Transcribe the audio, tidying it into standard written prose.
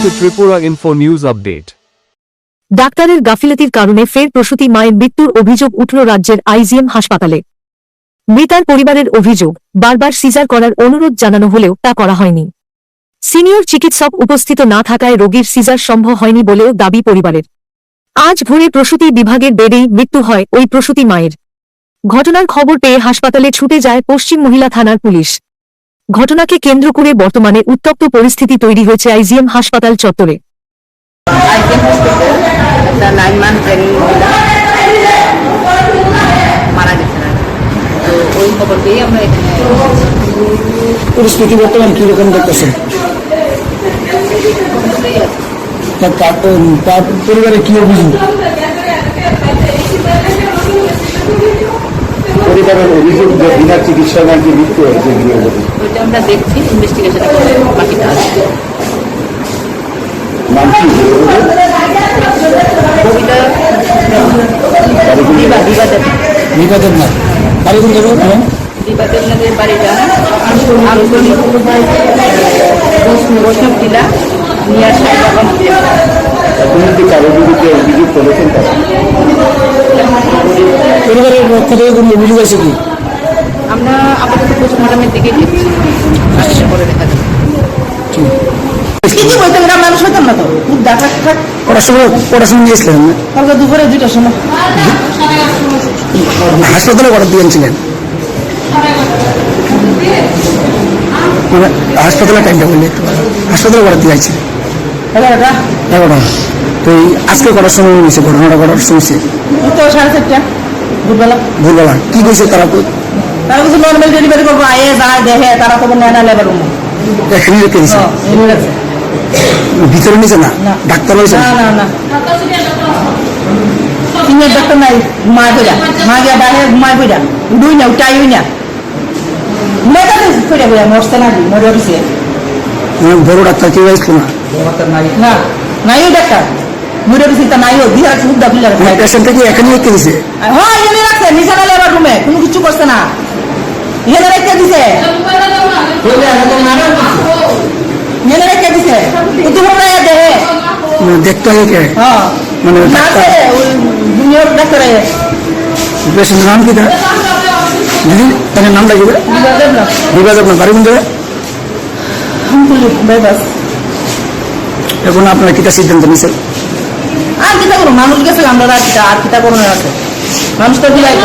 to Tripura Info News Update. ডাক্তারের গাফিলতির কারণে ফের প্রসূতি মায়ের মৃত্যুর অভিযোগ উঠল রাজ্যের আইজিএম হাসপাতালে। মৃতার পরিবারের অভিযোগ, বারবার সিজার করার অনুরোধ জানানো হলেও তা করা হয়নি। সিনিয়র চিকিৎসক উপস্থিত না থাকায় রোগীর সিজার সম্ভব হয়নি বলেও দাবি পরিবারের। আজ ভোরে প্রসূতি বিভাগের বেডেই মৃত্যু হয় ওই প্রসূতি মায়ের। ঘটনার খবর পেয়ে হাসপাতালে ছুটে যায় পশ্চিম মহিলা থানার পুলিশ। ঘটনাকে কেন্দ্র করে বর্তমানে উত্তপ্ত পরিস্থিতি তৈরি হয়েছে আইজিএম হাসপাতাল চত্বরে। পরিস্থিতি বর্তমান কিরকম দেখতেছেন? তার পরিবারে কি অভিযোগ? পরিবারের অভিযোগ যে বিনা চিকিৎসায় নাকি মৃত্যু হয়েছে। ওইটা আমরা দেখছি, ইনভেস্টিগেশন বাকিটা আছে। নাম কি? বিবাদের না বাড়ি কোন যাবো? বিবাদের নগরের বাড়িটা বৈষ্ণব টিলা নিয়ার আপনি কারো বিরুদ্ধে অভিযোগ করেছেন? পরিবারের পক্ষ থেকে কোনো অভিযোগ আছে কি? আমরা আপাতত পোস্টমর্টমের দিকে দেখছি, পরে দেখা যাবে। কিছু বলতাম না, মানুষ হতাম না তো। পড়াশোনা নিয়েছিলেন? কালকে দুপুরে 2টার সময় হাসপাতালে অর্ডার দিয়েছিলেন? মানে হাসপাতালের টাইমটা বললে একটু। হাসপাতালে অর্ডার দিয়েছি 11টা। তো আজকে করার সময় হয়েছে, ঘটনাটা করার শুনছে তো 4:30 ভোরবেলা। কি কইছে তারা? তারা কিছু নর্মাল ডেলিভারি করবো, আয়ে যা দেখে তারা তো নেনা লেবার রুম এখানে রেখে দিছে। ভিতরে নিচে না? ডাক্তার হয়েছে? না সিনিয়র ডাক্তার নাই, ঘুমায় পড়া মা গিয়া বাইরে ঘুমায় পড়া উঠুই না, উঠাই না মেয়েটা পড়া পড়া মরছে না, মরে উঠছে। বড় ডাক্তার কেউ আসলো না? না নাই ওই ডাক্তার মরে উঠছে, তা নাই বিহার সুবিধা ফিলার পেশেন্টটা কি এখানে রেখে দিছে? হ্যাঁ এনে রাখছে নিশানা লেবার রুমে, কোনো কিছু করছে না, এনে রেখে দিছে। এনে রেখে দিছে দেখতে হবে কে? মানে ডাক্তার পেশেন্টের নাম কি? দিদি তার নাম লাগবে? বিবাদ। আপনার বাড়ি কোন জায়গায়? এখন আপনার কিটা সিদ্ধান্ত নিয়েছেন? আর কিটা করো, মানুষ গেছে আমরা আর কিটা করোনা আছে, মানুষ তো দিলাই